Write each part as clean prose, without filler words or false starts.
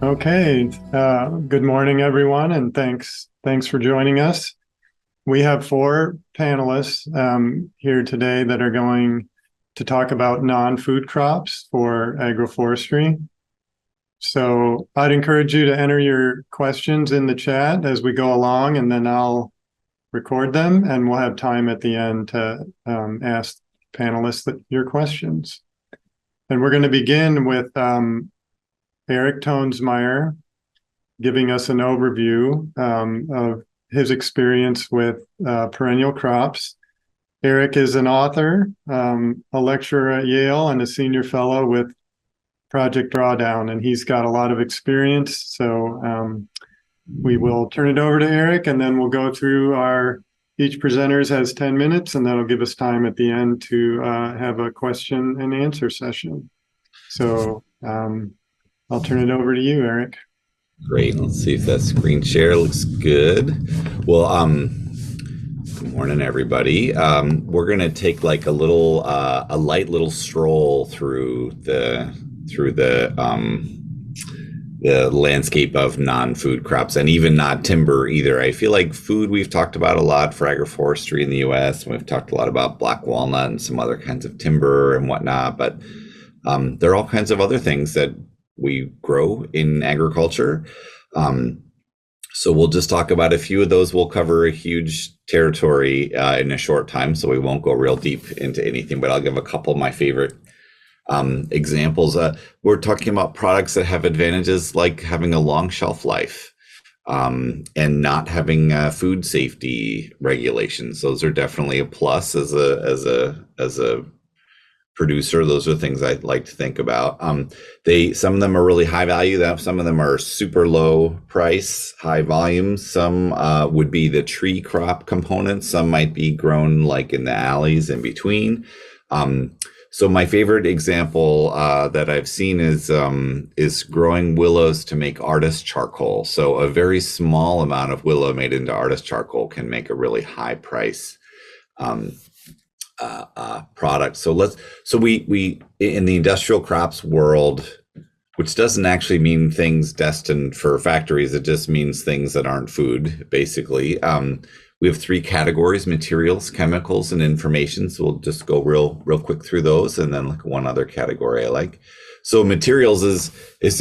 Okay, good morning, everyone, and thanks for joining us. We have four panelists here today that are going to talk about non-food crops for agroforestry. So I'd encourage you to enter your questions in the chat as we go along, and then I'll record them, and we'll have time at the end to ask panelists your questions. And we're going to begin with Eric Toensmeier giving us an overview of his experience with perennial crops. Eric is an author, a lecturer at Yale, and a senior fellow with Project Drawdown, and he's got a lot of experience. So we will turn it over to Eric, and then we'll go through each presenter has 10 minutes, and that'll give us time at the end to have a question and answer session. So I'll turn it over to you, Eric. Great. Let's see if that screen share looks good. Well, good morning, everybody. We're going to take like a light little stroll through the landscape of non-food crops, and even not timber either. I feel like food we've talked about a lot for agroforestry in the US, and we've talked a lot about black walnut and some other kinds of timber and whatnot, but there are all kinds of other things that we grow in agriculture. So we'll just talk about a few of those. We'll cover a huge territory in a short time, so we won't go real deep into anything, but I'll give a couple of my favorite examples. We're talking about products that have advantages like having a long shelf life and not having food safety regulations. Those are definitely a plus as a producer. Those are things I like to think about. Some of them are really high value. Some of them are super low price, high volume. Some would be the tree crop components. Some might be grown like in the alleys in between. So my favorite example that I've seen is growing willows to make artist charcoal. So a very small amount of willow made into artist charcoal can make a really high price product. So we in the industrial crops world, which doesn't actually mean things destined for factories, it just means things that aren't food, basically. We have three categories: materials, chemicals, and information. So we'll just go real quick through those, and then like one other category I like. So materials is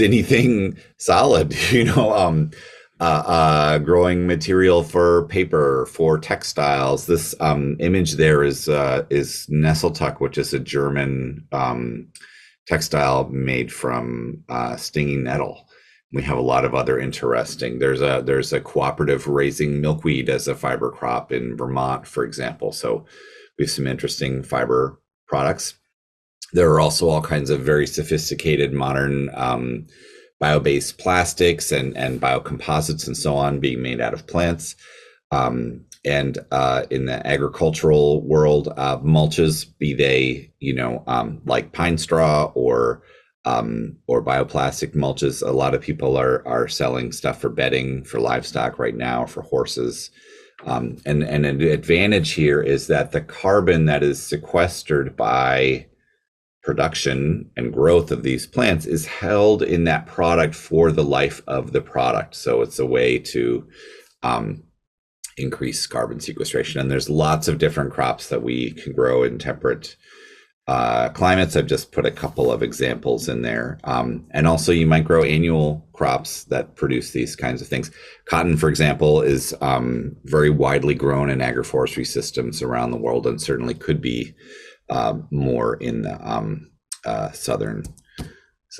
anything solid, growing material for paper, for textiles. This image there is Nesseltuck, which is a German textile made from stinging nettle. We have a lot of other interesting. There's a cooperative raising milkweed as a fiber crop in Vermont, for example. So we have some interesting fiber products. There are also all kinds of very sophisticated modern bio-based plastics and biocomposites and so on being made out of plants. And in the agricultural world, mulches, be they like pine straw or bioplastic mulches. A lot of people are selling stuff for bedding for livestock right now, for horses. And an advantage here is that the carbon that is sequestered by production and growth of these plants is held in that product for the life of the product. So it's a way to increase carbon sequestration. And there's lots of different crops that we can grow in temperate climates. I've just put a couple of examples in there. And also you might grow annual crops that produce these kinds of things. Cotton, for example, is very widely grown in agroforestry systems around the world, and certainly could be more in the southern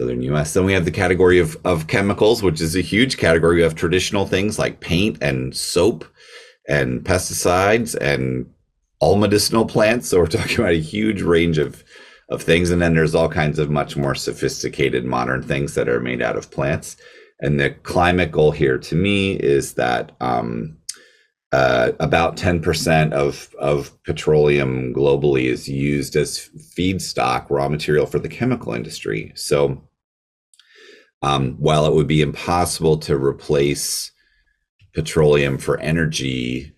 US. Then we have the category of chemicals, which is a huge category. We have traditional things like paint and soap and pesticides and all medicinal plants. So we're talking about a huge range of things. And then there's all kinds of much more sophisticated modern things that are made out of plants. And the climate goal here to me is that about 10% of petroleum globally is used as feedstock, raw material for the chemical industry. So while it would be impossible to replace petroleum for energy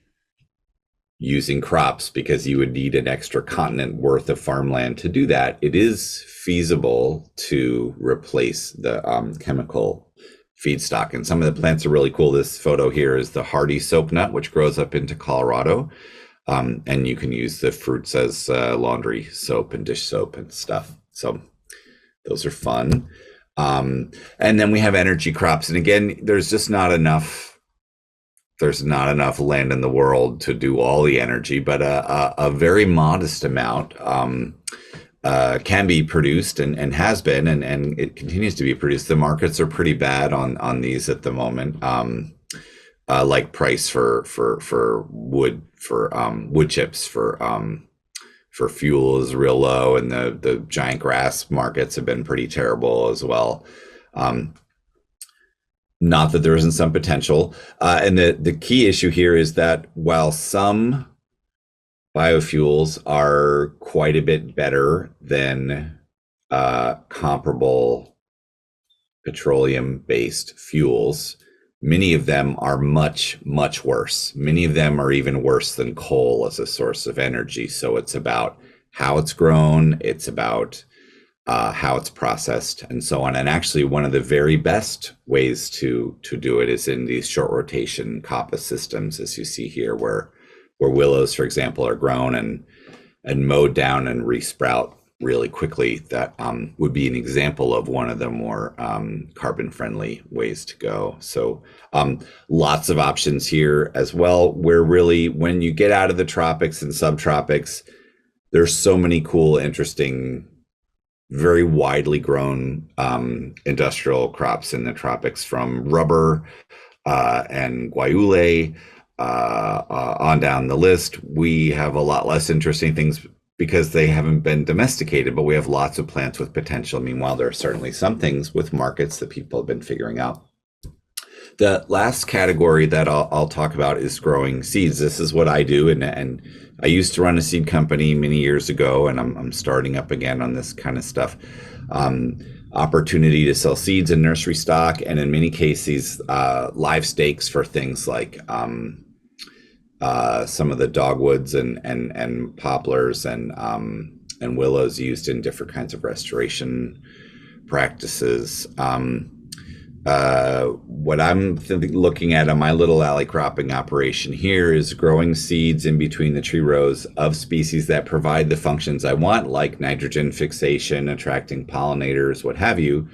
using crops, because you would need an extra continent worth of farmland to do that, it is feasible to replace the chemical feedstock. And some of the plants are really cool. This photo here is the hardy soap nut, which grows up into Colorado. And you can use the fruits as laundry soap and dish soap and stuff. So those are fun. And then we have energy crops. And again, there's just not enough. There's not enough land in the world to do all the energy, but a very modest amount can be produced and has been, and it continues to be produced. The markets are pretty bad on these at the moment. Like price for wood, wood chips for fuel is real low, and the giant grass markets have been pretty terrible as well. Not that there isn't some potential. And the key issue here is that while some biofuels are quite a bit better than comparable petroleum-based fuels, many of them are much, much worse. Many of them are even worse than coal as a source of energy. So it's about how it's grown, it's about how it's processed, and so on. And actually, one of the very best ways to do it is in these short rotation coppice systems, as you see here, where willows, for example, are grown and mowed down and resprout really quickly. That would be an example of one of the more carbon-friendly ways to go. So lots of options here as well. Where really, when you get out of the tropics and subtropics, there's so many cool, interesting, very widely grown industrial crops in the tropics, from rubber and guayule on down the list. We have a lot less interesting things because they haven't been domesticated, but we have lots of plants with potential. Meanwhile, there are certainly some things with markets that people have been figuring out. The last category that I'll talk about is growing seeds. This is what I do, and I used to run a seed company many years ago, and I'm starting up again on this kind of stuff. Opportunity to sell seeds and nursery stock, and in many cases, live stakes for things like some of the dogwoods and poplars and willows used in different kinds of restoration practices. What I'm looking at on my little alley cropping operation here is growing seeds in between the tree rows of species that provide the functions I want, like nitrogen fixation, attracting pollinators, what have you.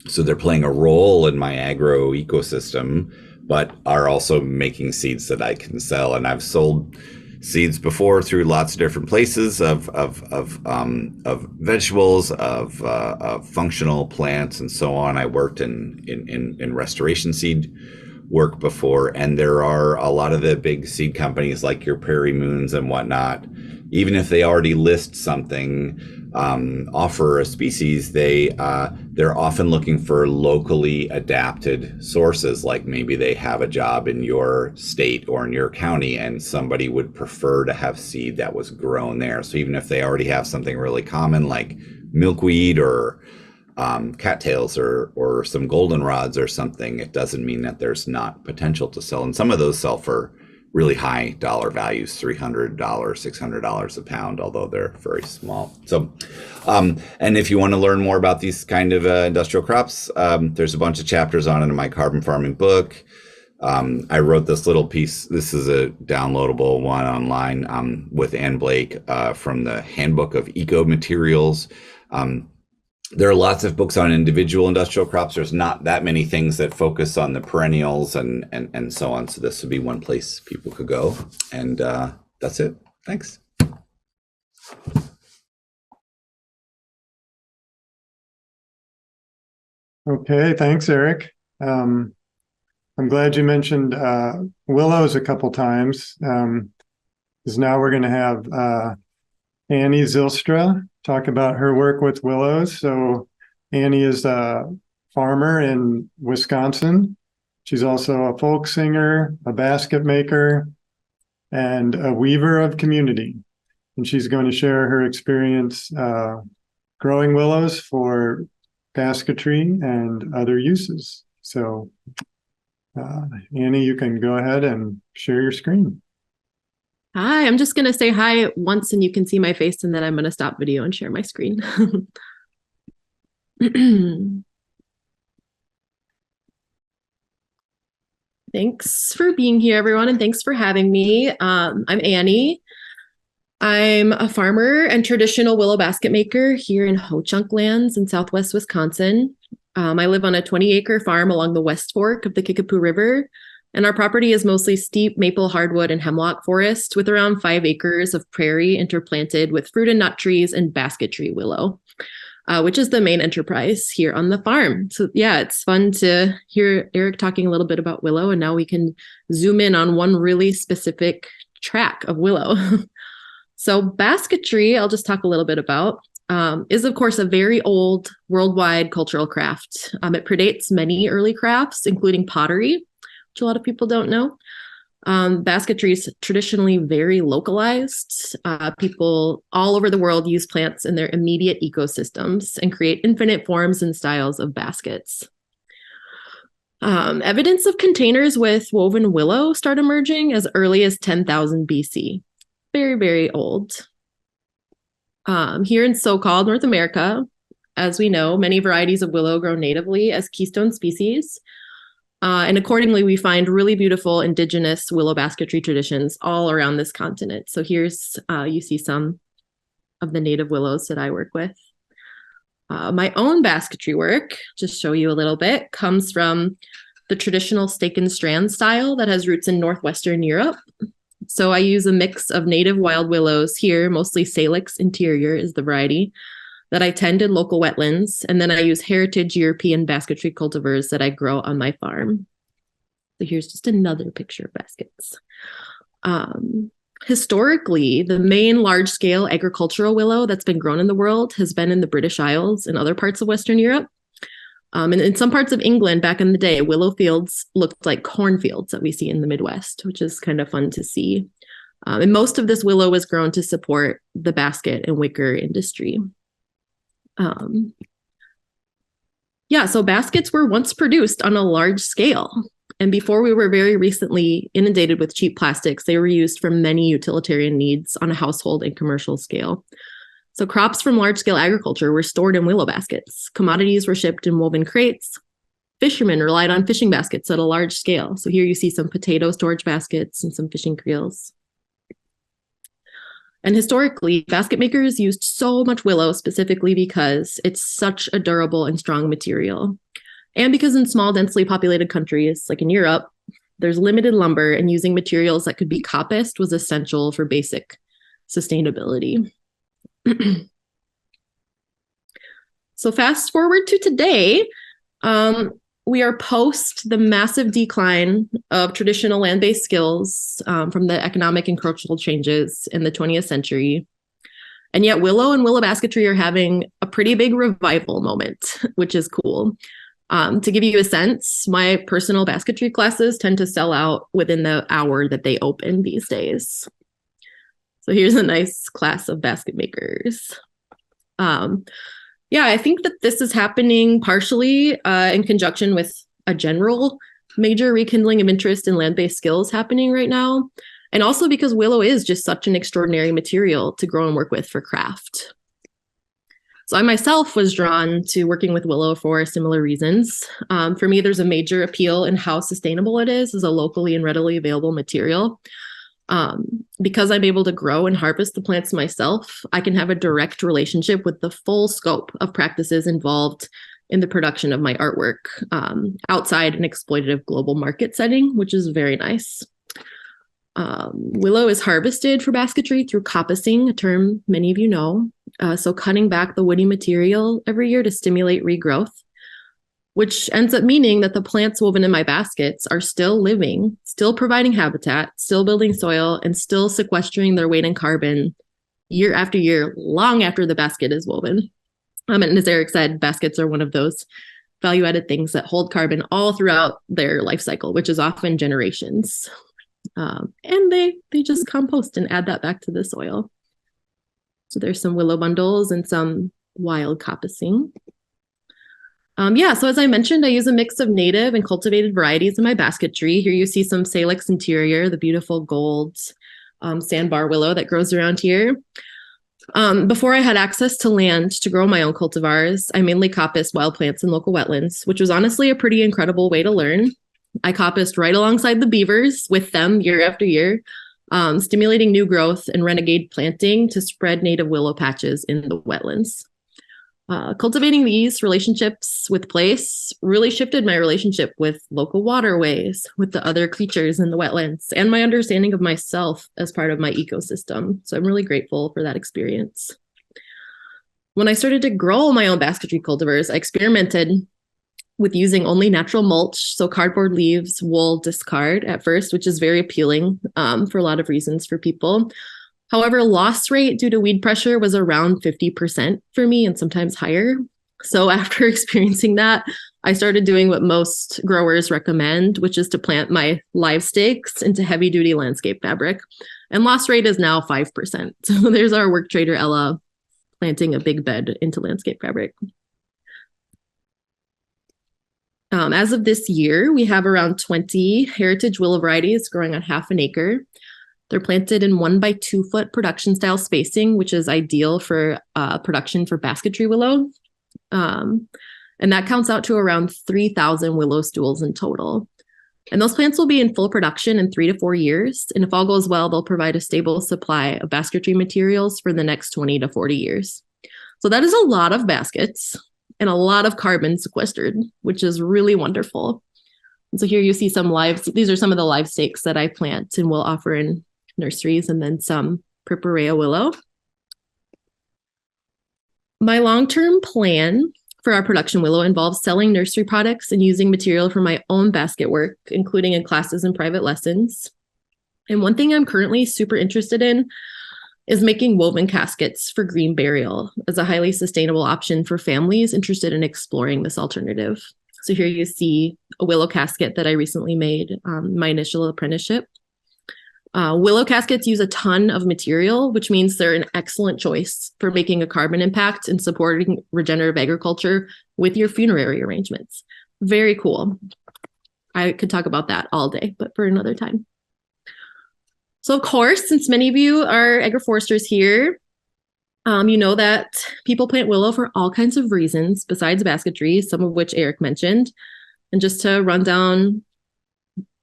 So they're playing a role in my agro ecosystem, but are also making seeds that I can sell. And I've sold seeds before through lots of different places of vegetables, of functional plants, and so on. I worked in restoration seed work before, and there are a lot of the big seed companies like your Prairie Moons and whatnot. Even if they already list something, offer a species, they're often looking for locally adapted sources. Like maybe they have a job in your state or in your county, and somebody would prefer to have seed that was grown there. So even if they already have something really common like milkweed or cattails or some goldenrods or something, it doesn't mean that there's not potential to sell. And some of those sell for really high dollar values, $300, $600 a pound, although they're very small. So, and if you want to learn more about these kind of industrial crops, there's a bunch of chapters on it in my carbon farming book. I wrote this little piece. This is a downloadable one online with Ann Blake from the Handbook of Eco Materials. There are lots of books on individual industrial crops. There's not that many things that focus on the perennials and so on. So this would be one place people could go. And that's it. Thanks. Okay, thanks, Eric. I'm glad you mentioned willows a couple times, because now we're going to have Anni Zylstra talk about her work with willows. So Anni is a farmer in Wisconsin. She's also a folk singer, a basket maker, and a weaver of community. And she's going to share her experience growing willows for basketry and other uses. So Anni, you can go ahead and share your screen. Hi, I'm just going to say hi once and you can see my face, and then I'm going to stop video and share my screen. Thanks for being here, everyone, and thanks for having me. I'm Annie. I'm a farmer and traditional willow basket maker here in Ho-Chunk lands in southwest Wisconsin. I live on a 20-acre farm along the West Fork of the Kickapoo River, and our property is mostly steep maple, hardwood, and hemlock forest with around 5 acres of prairie interplanted with fruit and nut trees and basketry willow, which is the main enterprise here on the farm. So yeah, it's fun to hear Eric talking a little bit about willow, and now we can zoom in on one really specific track of willow. So basketry, I'll just talk a little bit about, is of course a very old worldwide cultural craft. It predates many early crafts, including pottery, which a lot of people don't know. Basketry is traditionally very localized. People all over the world use plants in their immediate ecosystems and create infinite forms and styles of baskets. Evidence of containers with woven willow start emerging as early as 10,000 BC. Very, very old. Here in so-called North America, as we know, many varieties of willow grow natively as keystone species. And accordingly, we find really beautiful indigenous willow basketry traditions all around this continent. So here's, you see some of the native willows that I work with. My own basketry work, just show you a little bit, comes from the traditional stake and strand style that has roots in Northwestern Europe. So I use a mix of native wild willows here, mostly Salix interior is the variety, that I tend in local wetlands, and then I use heritage European basketry cultivars that I grow on my farm. So here's just another picture of baskets. Historically, the main large-scale agricultural willow that's been grown in the world has been in the British Isles and other parts of Western Europe. And in some parts of England back in the day, willow fields looked like cornfields that we see in the Midwest, which is kind of fun to see. And most of this willow was grown to support the basket and wicker industry. So baskets were once produced on a large scale. And before we were very recently inundated with cheap plastics, they were used for many utilitarian needs on a household and commercial scale. So crops from large-scale agriculture were stored in willow baskets. Commodities were shipped in woven crates. Fishermen relied on fishing baskets at a large scale. So here you see some potato storage baskets and some fishing creels. And historically, basket makers used so much willow specifically because it's such a durable and strong material. And because in small, densely populated countries, like in Europe, there's limited lumber, and using materials that could be coppiced was essential for basic sustainability. So fast forward to today, we are post the massive decline of traditional land-based skills from the economic and cultural changes in the 20th century. And yet willow and willow basketry are having a pretty big revival moment, which is cool. To give you a sense, my personal basketry classes tend to sell out within the hour that they open these days. So here's a nice class of basket makers. I think that this is happening partially in conjunction with a general major rekindling of interest in land-based skills happening right now. And also because willow is just such an extraordinary material to grow and work with for craft. So I myself was drawn to working with willow for similar reasons. For me, there's a major appeal in how sustainable it is as a locally and readily available material. Because I'm able to grow and harvest the plants myself, I can have a direct relationship with the full scope of practices involved in the production of my artwork outside an exploitative global market setting, which is very nice. Willow is harvested for basketry through coppicing, a term many of you know. So cutting back the woody material every year to stimulate regrowth, which ends up meaning that the plants woven in my baskets are still living, still providing habitat, still building soil, and still sequestering their weight in carbon year after year, long after the basket is woven. And as Eric said, baskets are one of those value-added things that hold carbon all throughout their life cycle, which is often generations. And they just compost and add that back to the soil. So there's some willow bundles and some wild coppicing. So as I mentioned, I use a mix of native and cultivated varieties in my basketry. Here you see some Salix interior, the beautiful gold sandbar willow that grows around here. Before I had access to land to grow my own cultivars, I mainly coppiced wild plants in local wetlands, which was honestly a pretty incredible way to learn. I coppiced right alongside the beavers with them year after year, stimulating new growth and renegade planting to spread native willow patches in the wetlands. Cultivating these relationships with place really shifted my relationship with local waterways, with the other creatures in the wetlands, and my understanding of myself as part of my ecosystem. So I'm really grateful for that experience. When I started to grow my own basketry cultivars, I experimented with using only natural mulch, so cardboard leaves, wool discard at first, which is very appealing for a lot of reasons for people. However, loss rate due to weed pressure was around 50% for me and sometimes higher. So after experiencing that, I started doing what most growers recommend, which is to plant my live stakes into heavy duty landscape fabric. And loss rate is now 5%. So there's our work trader, Ella, planting a big bed into landscape fabric. As of this year, we have around 20 heritage willow varieties growing on half an acre. They're planted in 1 by 2 foot production style spacing, which is ideal for production for basketry willow. And that counts out to around 3,000 willow stools in total. And those plants will be in full production in 3 to 4 years. And if all goes well, they'll provide a stable supply of basketry materials for the next 20 to 40 years. So that is a lot of baskets and a lot of carbon sequestered, which is really wonderful. And so here you see these are some of the live stakes that I plant and will offer in nurseries, and then some Purpurea willow. My long-term plan for our production willow involves selling nursery products and using material from my own basket work, including in classes and private lessons. And one thing I'm currently super interested in is making woven caskets for green burial as a highly sustainable option for families interested in exploring this alternative. So here you see a willow casket that I recently made my initial apprenticeship. Willow caskets use a ton of material, which means they're an excellent choice for making a carbon impact and supporting regenerative agriculture with your funerary arrangements. Very cool. I could talk about that all day, but for another time. So of course, since many of you are agroforesters here, you know that people plant willow for all kinds of reasons besides basketry, some of which Eric mentioned. And just to run down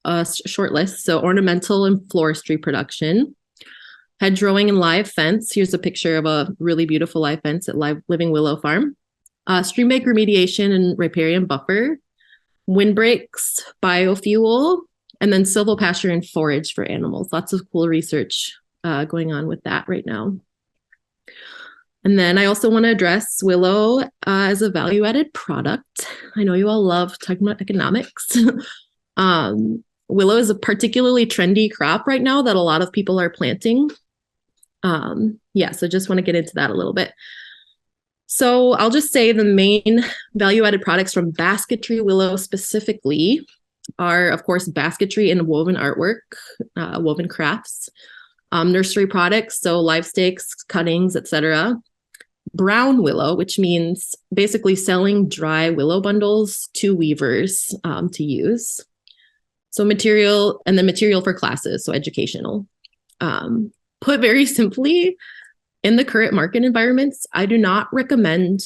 a short list. So ornamental and floristry production, hedgerowing and live fence. Here's a picture of a really beautiful live fence at Living Willow Farm. Stream bank remediation and riparian buffer, windbreaks, biofuel, and then silvopasture and forage for animals. Lots of cool research going on with that right now. And then I also want to address willow as a value-added product. I know you all love talking about economics. Willow is a particularly trendy crop right now that a lot of people are planting. So just want to get into that a little bit. So I'll just say the main value-added products from basketry willow specifically are, of course, basketry and woven artwork, woven crafts, nursery products, so live stakes, cuttings, etc. Brown willow, which means basically selling dry willow bundles to weavers to use. So material, and then material for classes, so educational. Put very simply, in the current market environments, I do not recommend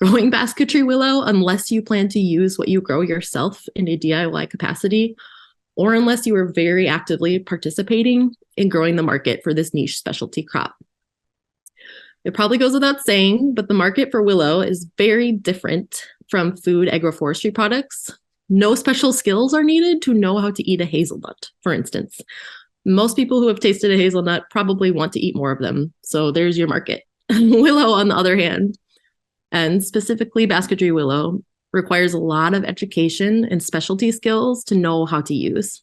growing basketry willow unless you plan to use what you grow yourself in a DIY capacity, or unless you are very actively participating in growing the market for this niche specialty crop. It probably goes without saying, but the market for willow is very different from food agroforestry products. No special skills are needed to know how to eat a hazelnut, for instance. Most people who have tasted a hazelnut probably want to eat more of them. So there's your market. Willow, on the other hand, and specifically basketry willow, requires a lot of education and specialty skills to know how to use.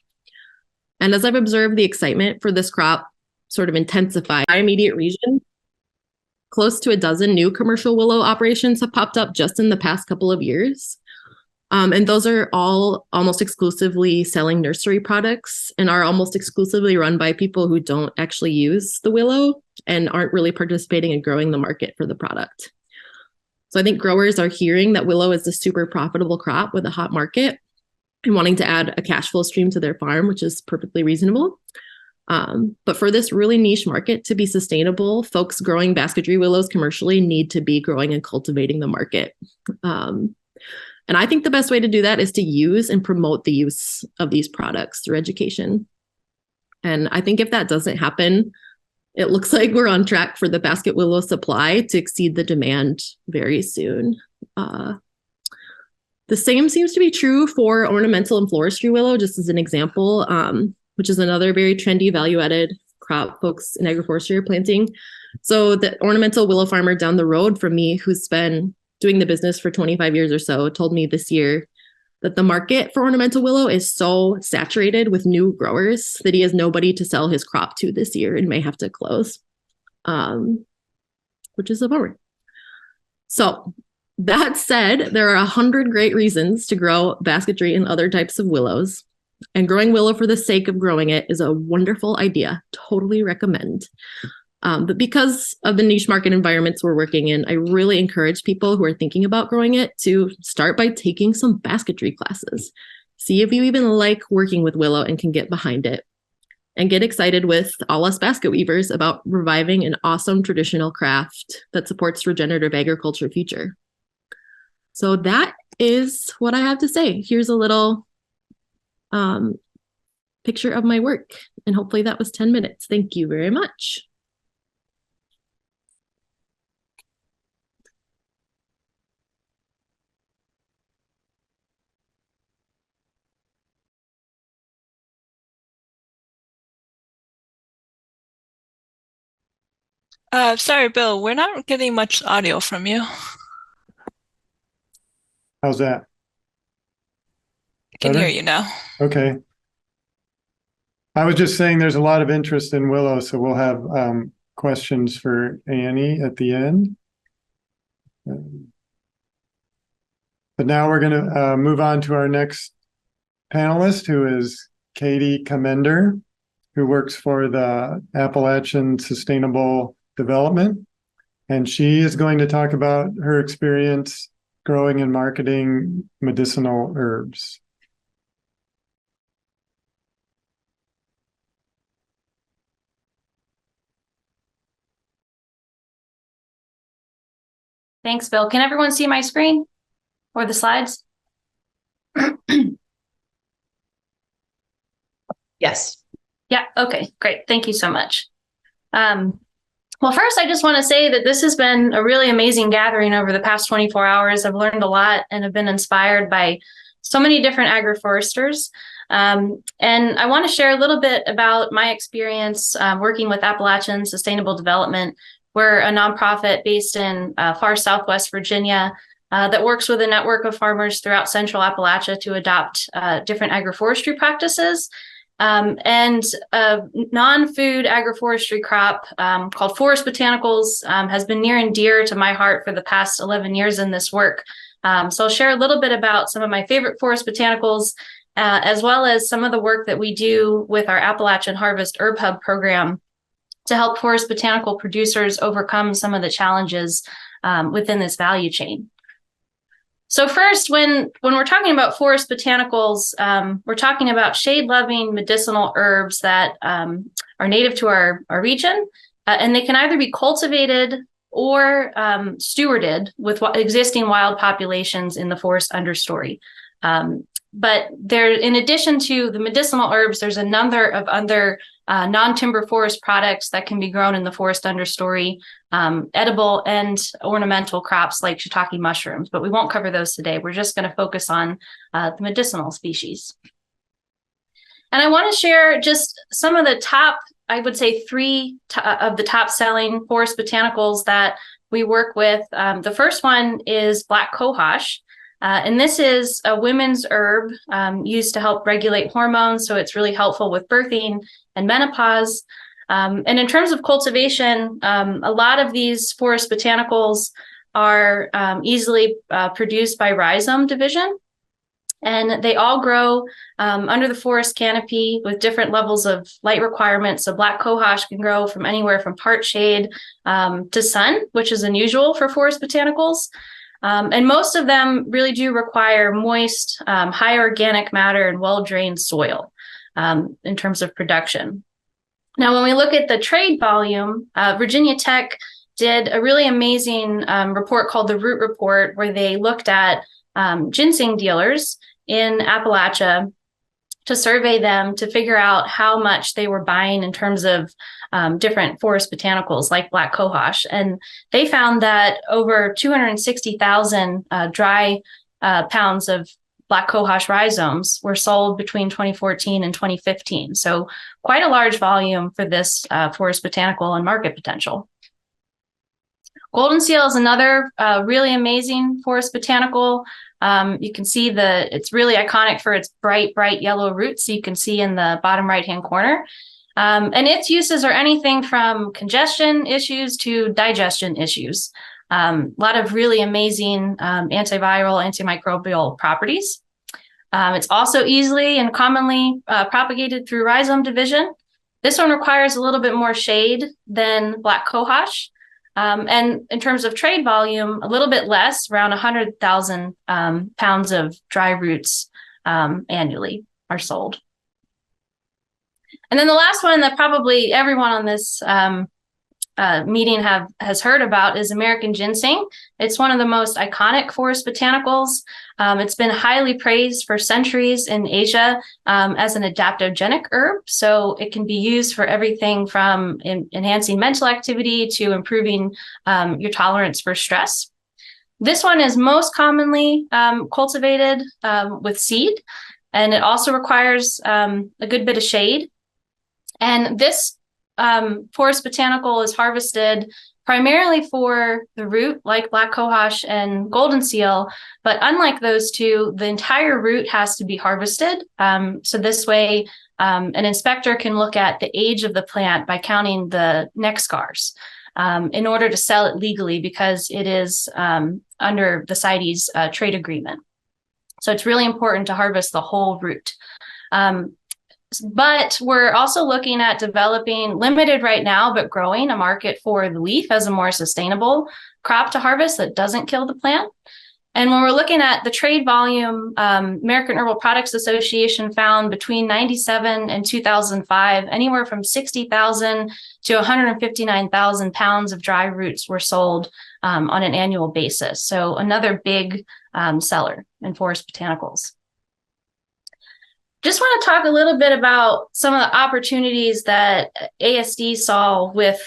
And as I've observed the excitement for this crop sort of intensify in my immediate region, close to a dozen new commercial willow operations have popped up just in the past couple of years. And those are all almost exclusively selling nursery products and are almost exclusively run by people who don't actually use the willow and aren't really participating in growing the market for the product. So I think growers are hearing that willow is a super profitable crop with a hot market and wanting to add a cash flow stream to their farm, which is perfectly reasonable. But for this really niche market to be sustainable, folks growing basketry willows commercially need to be growing and cultivating the market. And I think the best way to do that is to use and promote the use of these products through education. And I think if that doesn't happen, it looks like we're on track for the basket willow supply to exceed the demand very soon. The same seems to be true for ornamental and floristry willow, just as an example, which is another very trendy value-added crop folks in agroforestry are planting. So the ornamental willow farmer down the road from me, who's been doing the business for 25 years or so, told me this year that the market for ornamental willow is so saturated with new growers that he has nobody to sell his crop to this year and may have to close, which is a bummer. So that said, there are 100 great reasons to grow basketry and other types of willows. And growing willow for the sake of growing it is a wonderful idea. Totally recommend. But because of the niche market environments we're working in, I really encourage people who are thinking about growing it to start by taking some basketry classes. See if you even like working with willow and can get behind it. And get excited with all us basket weavers about reviving an awesome traditional craft that supports regenerative agriculture future. So that is what I have to say. Here's a little picture of my work. And hopefully that was 10 minutes. Thank you very much. Sorry, Bill, we're not getting much audio from you. How's that? I can Better? hear you now. Okay. I was just saying there's a lot of interest in willow, so we'll have questions for Annie at the end. But now we're going to move on to our next panelist, who is Katie Commender, who works for the Appalachian Sustainable Development. And she is going to talk about her experience growing and marketing medicinal herbs. Thanks, Bill. Can everyone see my screen or the slides? Yes. Yeah, okay, great. Thank you so much. Well, first, I just want to say that this has been a really amazing gathering over the past 24 hours. I've learned a lot and have been inspired by so many different agroforesters. And I want to share a little bit about my experience working with Appalachian Sustainable Development. We're a nonprofit based in far Southwest Virginia that works with a network of farmers throughout Central Appalachia to adopt different agroforestry practices. And a non-food agroforestry crop called forest botanicals has been near and dear to my heart for the past 11 years in this work. So I'll share a little bit about some of my favorite forest botanicals, as well as some of the work that we do with our Appalachian Harvest Herb Hub program to help forest botanical producers overcome some of the challenges within this value chain. So first, when we're talking about forest botanicals, we're talking about shade-loving medicinal herbs that are native to our region, and they can either be cultivated or stewarded with existing wild populations in the forest understory. But there, in addition to the medicinal herbs, there's a number of other non-timber forest products that can be grown in the forest understory, edible and ornamental crops like shiitake mushrooms, but we won't cover those today. We're just going to focus on the medicinal species. And I want to share just some of the top, I would say three of the top selling forest botanicals that we work with. The first one is black cohosh. And this is a women's herb used to help regulate hormones. So it's really helpful with birthing and menopause. And in terms of cultivation, a lot of these forest botanicals are easily produced by rhizome division. And they all grow under the forest canopy with different levels of light requirements. So black cohosh can grow from anywhere from part shade to sun, which is unusual for forest botanicals. And most of them really do require moist, high organic matter and well-drained soil in terms of production. Now, when we look at the trade volume, Virginia Tech did a really amazing report called the Root Report, where they looked at ginseng dealers in Appalachia to survey them to figure out how much they were buying in terms of different forest botanicals like black cohosh. And they found that over 260,000 dry pounds of black cohosh rhizomes were sold between 2014 and 2015. So quite a large volume for this forest botanical and market potential. Golden seal is another really amazing forest botanical. You can see it's really iconic for its bright yellow roots. You can see in the bottom right-hand corner. And its uses are anything from congestion issues to digestion issues. A lot of really amazing antiviral, antimicrobial properties. It's also easily and commonly propagated through rhizome division. This one requires a little bit more shade than black cohosh. And in terms of trade volume, a little bit less, around 100,000 pounds of dry roots annually are sold. And then the last one that probably everyone on this meeting has heard about is American ginseng. It's one of the most iconic forest botanicals. It's been highly praised for centuries in Asia as an adaptogenic herb. So it can be used for everything from enhancing mental activity to improving your tolerance for stress. This one is most commonly cultivated with seed, and it also requires a good bit of shade. And this forest botanical is harvested primarily for the root, like black cohosh and golden seal. But unlike those two, the entire root has to be harvested. So this way, an inspector can look at the age of the plant by counting the neck scars in order to sell it legally, because it is under the CITES trade agreement. So it's really important to harvest the whole root. But we're also looking at developing, limited right now, but growing a market for the leaf as a more sustainable crop to harvest that doesn't kill the plant. And when we're looking at the trade volume, American Herbal Products Association found between 1997 and 2005, anywhere from 60,000 to 159,000 pounds of dry roots were sold on an annual basis. So another big seller in forest botanicals. Just want to talk a little bit about some of the opportunities that ASD saw with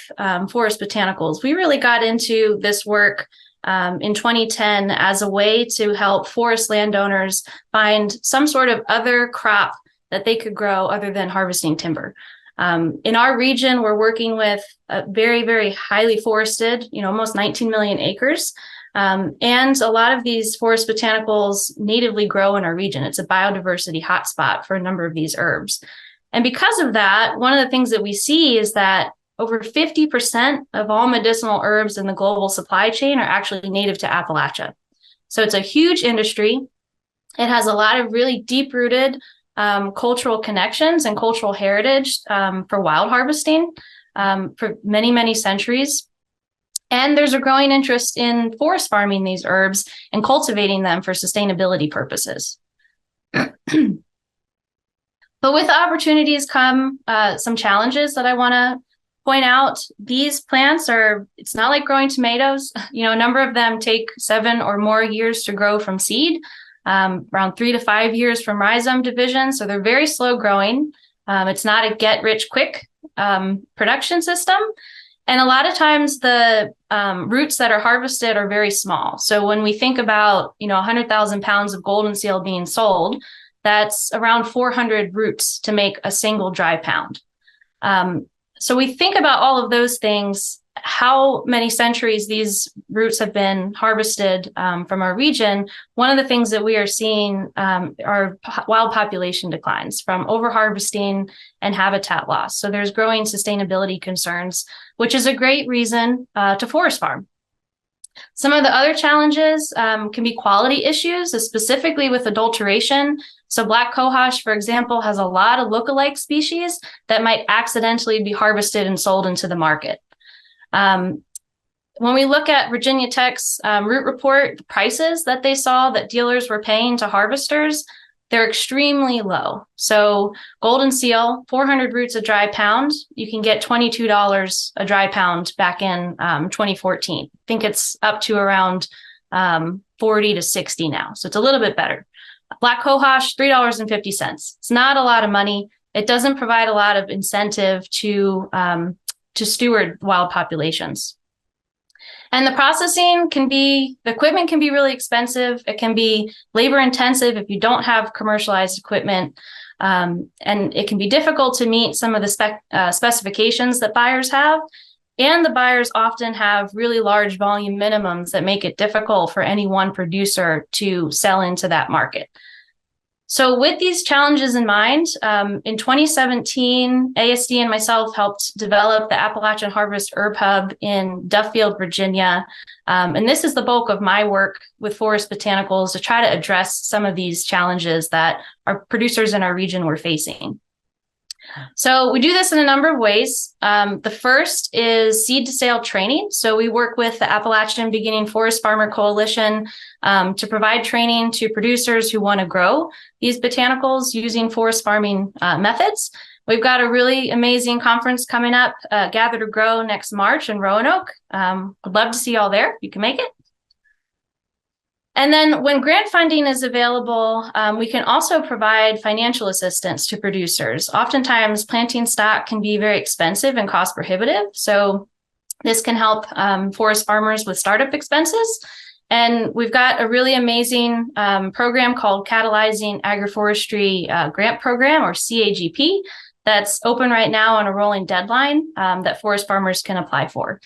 forest botanicals. We really got into this work in 2010 as a way to help forest landowners find some sort of other crop that they could grow other than harvesting timber. In our region, we're working with a very, very highly forested, almost 19 million acres. And a lot of these forest botanicals natively grow in our region. It's a biodiversity hotspot for a number of these herbs. And because of that, one of the things that we see is that over 50% of all medicinal herbs in the global supply chain are actually native to Appalachia. So it's a huge industry. It has a lot of really deep-rooted cultural connections and cultural heritage for wild harvesting for many, many centuries. And there's a growing interest in forest farming these herbs and cultivating them for sustainability purposes. But with opportunities come some challenges that I want to point out. These plants it's not like growing tomatoes. A number of them take 7 or more years to grow from seed, around 3 to 5 years from rhizome division. So they're very slow growing. It's not a get rich quick production system. And a lot of times the roots that are harvested are very small. So when we think about, 100,000 pounds of golden seal being sold, that's around 400 roots to make a single dry pound. So we think about all of those things, how many centuries these roots have been harvested from our region. One of the things that we are seeing are wild population declines from overharvesting and habitat loss. So there's growing sustainability concerns, which is a great reason to forest farm. Some of the other challenges can be quality issues, specifically with adulteration. So black cohosh, for example, has a lot of lookalike species that might accidentally be harvested and sold into the market. When we look at Virginia Tech's root report, the prices that they saw that dealers were paying to harvesters, they're extremely low. So golden seal, 400 roots a dry pound, you can get $22 a dry pound back in 2014. I think it's up to around $40 to $60 now. So it's a little bit better. Black cohosh, $3.50. It's not a lot of money. It doesn't provide a lot of incentive to steward wild populations. And the equipment can be really expensive. It can be labor intensive if you don't have commercialized equipment. And it can be difficult to meet some of the specifications that buyers have. And the buyers often have really large volume minimums that make it difficult for any one producer to sell into that market. So with these challenges in mind, in 2017, ASD and myself helped develop the Appalachian Harvest Herb Hub in Duffield, Virginia. And this is the bulk of my work with Forest Botanicals to try to address some of these challenges that our producers in our region were facing. So we do this in a number of ways. The first is seed to sale training. So we work with the Appalachian Beginning Forest Farmer Coalition to provide training to producers who want to grow these botanicals using forest farming methods. We've got a really amazing conference coming up, Gather to Grow, next March in Roanoke. I'd love to see y'all there if you can make it. And then when grant funding is available, we can also provide financial assistance to producers. Oftentimes, planting stock can be very expensive and cost prohibitive. So this can help forest farmers with startup expenses. And we've got a really amazing program called Catalyzing Agroforestry Grant Program, or CAGP, that's open right now on a rolling deadline that forest farmers can apply for.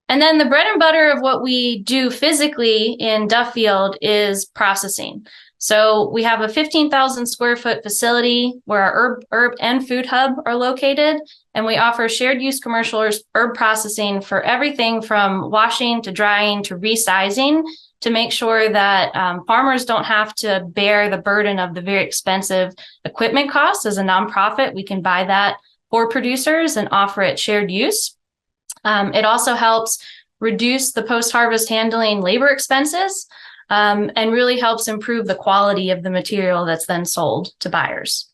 And then the bread and butter of what we do physically in Duffield is processing. So we have a 15,000 square foot facility where our herb and food hub are located, and we offer shared use commercial herb processing for everything from washing to drying to resizing to make sure that farmers don't have to bear the burden of the very expensive equipment costs. As a nonprofit, we can buy that for producers and offer it shared use. It also helps reduce the post-harvest handling labor expenses and really helps improve the quality of the material that's then sold to buyers.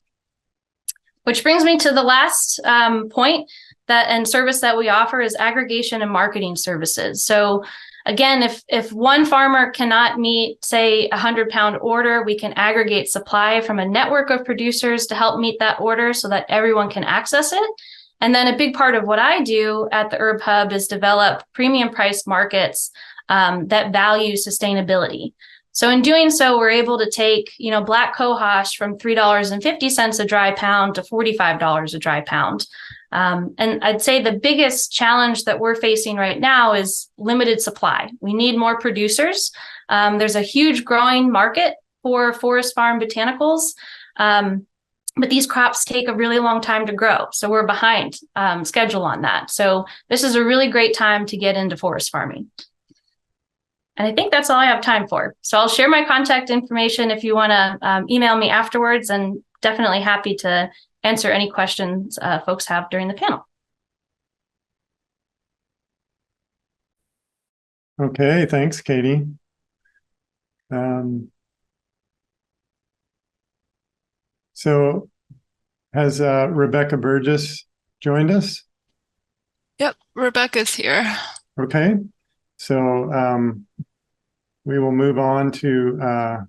Which brings me to the last point and service that we offer is aggregation and marketing services. So again, if one farmer cannot meet, say, a 100-pound order, we can aggregate supply from a network of producers to help meet that order so that everyone can access it. And then a big part of what I do at the Herb Hub is develop premium price markets that value sustainability. So in doing so, we're able to take, black cohosh from $3.50 a dry pound to $45 a dry pound. And I'd say the biggest challenge that we're facing right now is limited supply. We need more producers. There's a huge growing market for forest farm botanicals. But these crops take a really long time to grow. So we're behind schedule on that. So this is a really great time to get into forest farming. And I think that's all I have time for. So I'll share my contact information if you want to email me afterwards, and definitely happy to answer any questions folks have during the panel. Okay, thanks, Katie. So has Rebecca Burgess joined us? Yep, Rebecca's here. Okay, so we will move on to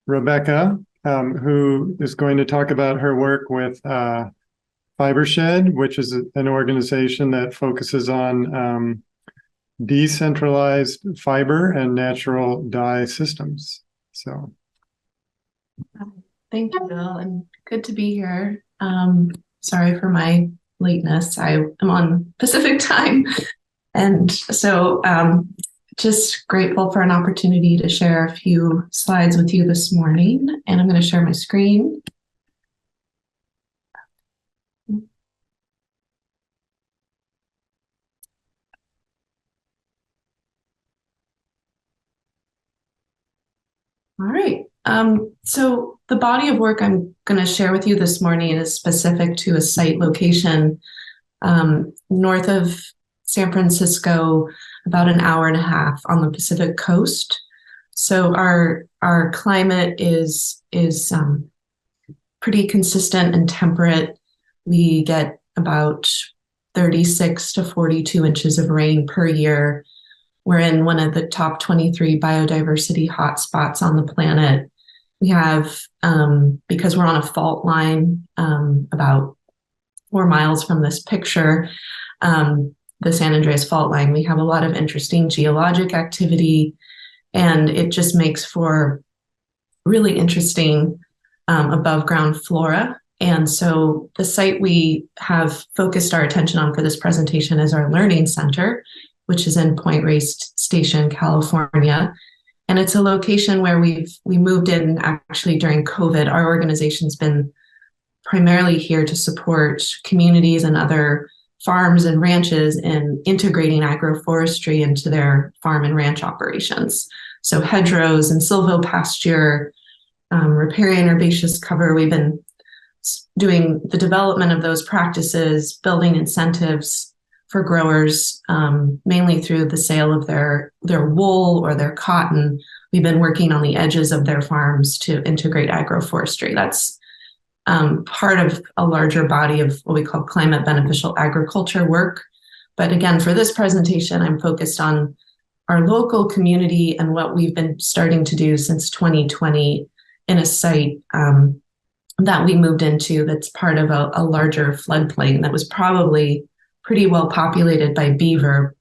Rebecca, who is going to talk about her work with Fibershed, which is an organization that focuses on decentralized fiber and natural dye systems. So. Thank you, Bill, and good to be here. Sorry for my lateness. I am on Pacific time. And so just grateful for an opportunity to share a few slides with you this morning. And I'm going to share my screen. All right. So the body of work I'm going to share with you this morning is specific to a site location north of San Francisco, about an hour and a half on the Pacific coast. So our climate is pretty consistent and temperate. We get about 36 to 42 inches of rain per year. We're in one of the top 23 biodiversity hotspots on the planet. We have, because we're on a fault line about 4 miles from this picture, the San Andreas Fault Line, we have a lot of interesting geologic activity, and it just makes for really interesting above ground flora. And so the site we have focused our attention on for this presentation is our Learning Center, which is in Point Reyes Station, California. And it's a location where we moved in actually during COVID. Our organization's been primarily here to support communities and other farms and ranches in integrating agroforestry into their farm and ranch operations. So hedgerows and silvopasture, riparian herbaceous cover. We've been doing the development of those practices, building incentives for growers, mainly through the sale of their wool or their cotton. We've been working on the edges of their farms to integrate agroforestry. That's part of a larger body of what we call climate beneficial agriculture work. But again, for this presentation, I'm focused on our local community and what we've been starting to do since 2020 in a site that we moved into that's part of a larger floodplain that was probably pretty well populated by beaver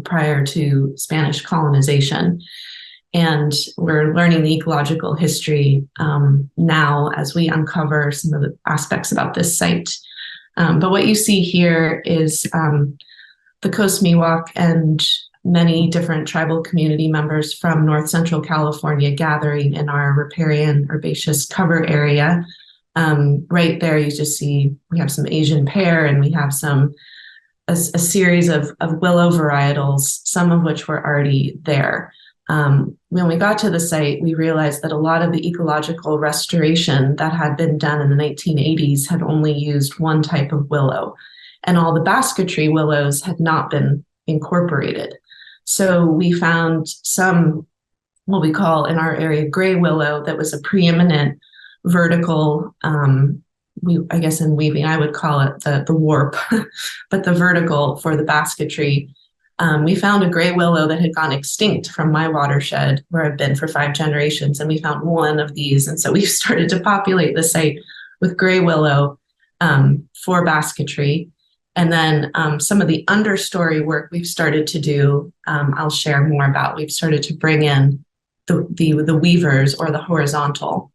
prior to Spanish colonization. And we're learning the ecological history now as we uncover some of the aspects about this site. But what you see here is the Coast Miwok and many different tribal community members from North Central California gathering in our riparian herbaceous cover area. Right there, you just see we have some Asian pear, and we have a series of willow varietals, some of which were already there. When we got to the site, we realized that a lot of the ecological restoration that had been done in the 1980s had only used one type of willow, and all the basketry willows had not been incorporated. So we found some, what we call in our area, gray willow, that was a preeminent vertical, I guess in weaving, I would call it the warp, but the vertical for the basketry. We found a gray willow that had gone extinct from my watershed where I've been for 5 generations, and we found one of these. And so we've started to populate the site with gray willow for basketry. And then some of the understory work we've started to do, I'll share more about. We've started to bring in the weavers or the horizontal.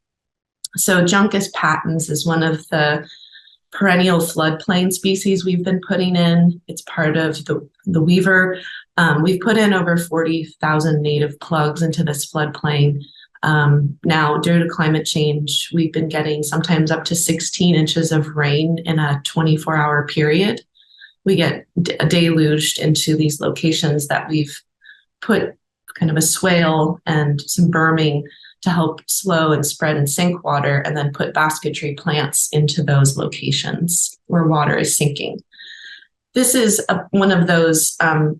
So Juncus patens is one of the perennial floodplain species we've been putting in. It's part of the weaver. We've put in over 40,000 native plugs into this floodplain. Now, due to climate change, we've been getting sometimes up to 16 inches of rain in a 24-hour period. We get deluged into these locations that we've put kind of a swale and some berming to help slow and spread and sink water, and then put basketry plants into those locations where water is sinking. This is one of those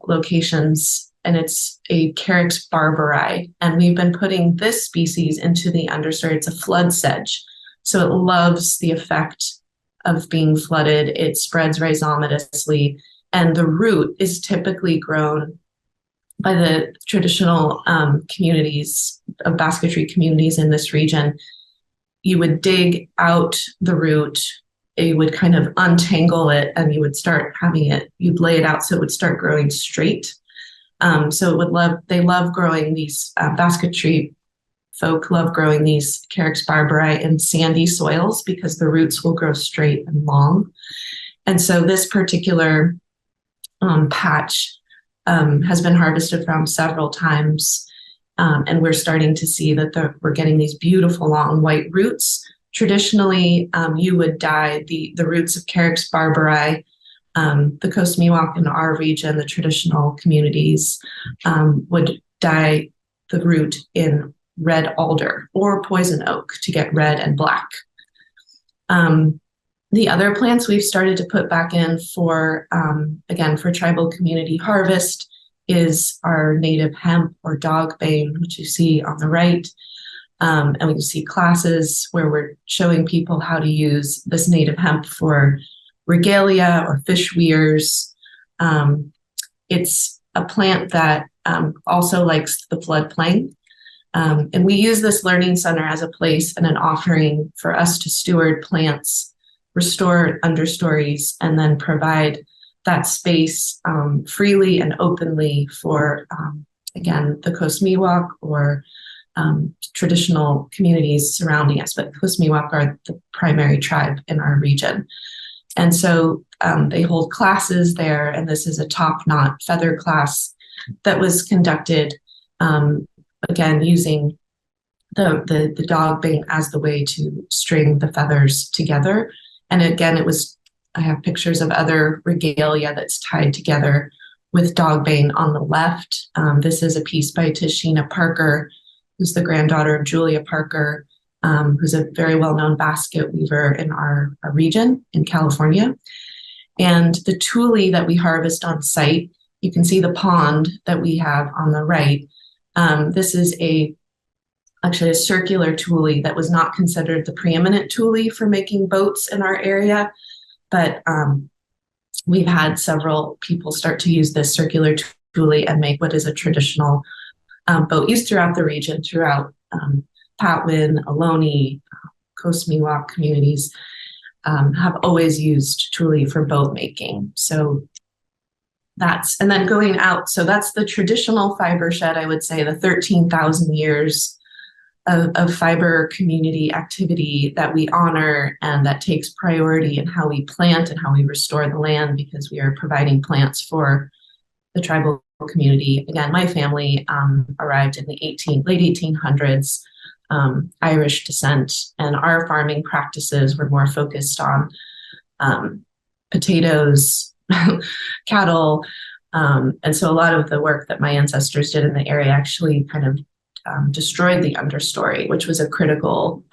locations, and it's a Carex barbari, and we've been putting this species into the understory. It's a flood sedge, so it loves the effect of being flooded. It spreads rhizomatously, and the root is typically grown by the traditional communities of basketry communities in this region. You would dig out the root, you would kind of untangle it, and you would start having it, you'd lay it out so it would start growing straight. So they love growing these basketry folk love growing these Carex barbari in sandy soils because the roots will grow straight and long. And so this particular patch has been harvested from several times, and we're starting to see that we're getting these beautiful long white roots. Traditionally, you would dye the roots of Carex barbari. The Coast Miwok in our region, the traditional communities, would dye the root in red alder or poison oak to get red and black. The other plants we've started to put back in for, again, for tribal community harvest is our native hemp or dogbane, which you see on the right. And we can see classes where we're showing people how to use this native hemp for regalia or fish weirs. It's a plant that also likes the floodplain. And we use this learning center as a place and an offering for us to steward plants, restore understories, and then provide that space freely and openly for, again, the Coast Miwok or traditional communities surrounding us. But Coast Miwok are the primary tribe in our region. And so they hold classes there, and this is a top knot feather class that was conducted, again, using the dog bane as the way to string the feathers together. And again, I have pictures of other regalia that's tied together with dog bane on the left. This is a piece by Tashina Parker, who's the granddaughter of Julia Parker, who's a very well-known basket weaver in our region in California. And the tule that we harvest on site, you can see the pond that we have on the right. This is actually a circular tule that was not considered the preeminent tule for making boats in our area, but we've had several people start to use this circular tule and make what is a traditional boat used throughout the region, throughout Patwin, Ohlone, Coast Miwok communities have always used tule for boat making. So and then going out, so that's the traditional Fibershed, I would say, the 13,000 years of fiber community activity that we honor and that takes priority in how we plant and how we restore the land, because we are providing plants for the tribal community. Again, my family arrived in the late 1800s, Irish descent, and our farming practices were more focused on potatoes, cattle, and so a lot of the work that my ancestors did in the area actually kind of destroyed the understory, which was a critical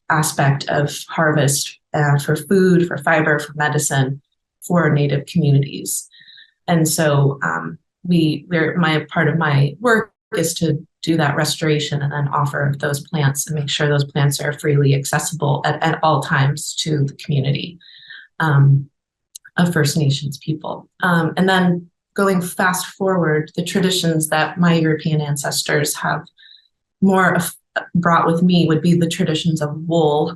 aspect of harvest for food, for fiber, for medicine, for Native communities. And so part of my work is to do that restoration and then offer those plants and make sure those plants are freely accessible at all times to the community of First Nations people. And then going fast forward, the traditions that my European ancestors have more brought with me would be the traditions of wool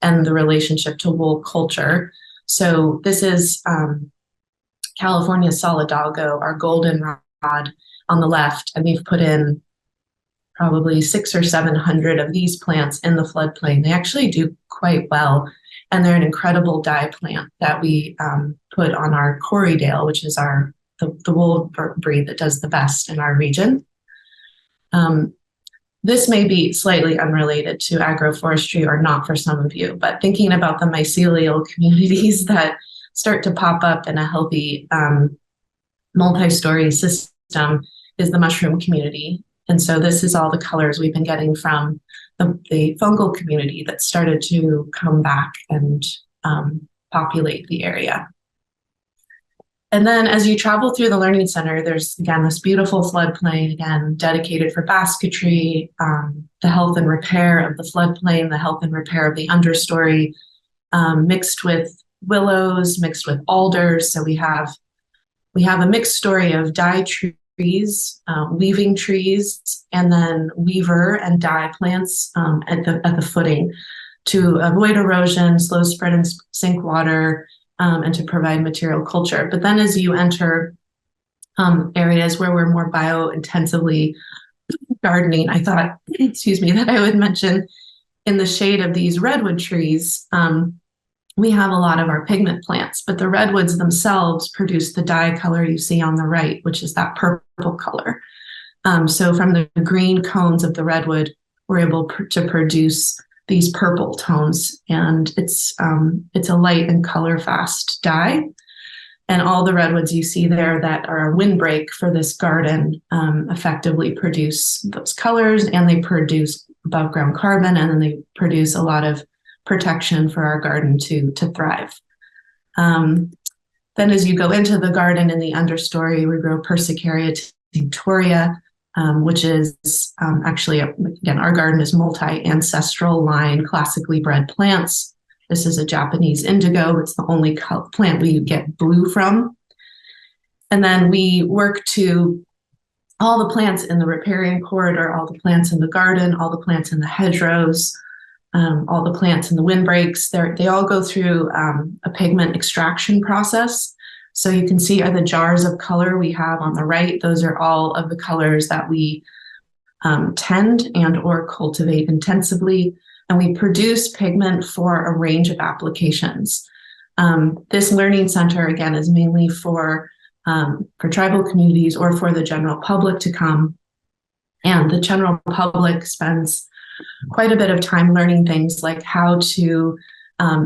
and the relationship to wool culture. So this is California solidago, our goldenrod on the left, and we've put in probably 600 or 700 of these plants in the floodplain. They actually do quite well, and they're an incredible dye plant that we put on our Corriedale, which is the wool breed that does the best in our region. This may be slightly unrelated to agroforestry or not for some of you, but thinking about the mycelial communities that start to pop up in a healthy multi-story system is the mushroom community. And so this is all the colors we've been getting from the fungal community that started to come back and populate the area. And then as you travel through the Learning Center, there's, again, this beautiful floodplain, again, dedicated for basketry, the health and repair of the floodplain, the health and repair of the understory, mixed with willows, mixed with alders. So we have a mixed story of dye trees, weaving trees, and then weaver and dye plants at the footing to avoid erosion, slow spread and sink water, and to provide material culture. But then as you enter areas where we're more bio-intensively gardening, I thought, that I would mention in the shade of these redwood trees, we have a lot of our pigment plants, but the redwoods themselves produce the dye color you see on the right, which is that purple color. So from the green cones of the redwood, we're able to produce these purple tones, and it's a light and color fast dye. And all the redwoods you see there that are a windbreak for this garden effectively produce those colors, and they produce above ground carbon, and then they produce a lot of protection for our garden to thrive. Then as you go into the garden in the understory, we grow Persicaria tinctoria, which is actually, again, our garden is multi-ancestral line, classically bred plants. This is a Japanese indigo. It's the only plant we get blue from. And then we work to all the plants in the riparian corridor, all the plants in the garden, all the plants in the hedgerows, all the plants in the windbreaks. They all go through a pigment extraction process. So you can see are the jars of color we have on the right. Those are all of the colors that we tend and or cultivate intensively. And we produce pigment for a range of applications. This learning center, again, is mainly for tribal communities or for the general public to come. And the general public spends quite a bit of time learning things like how to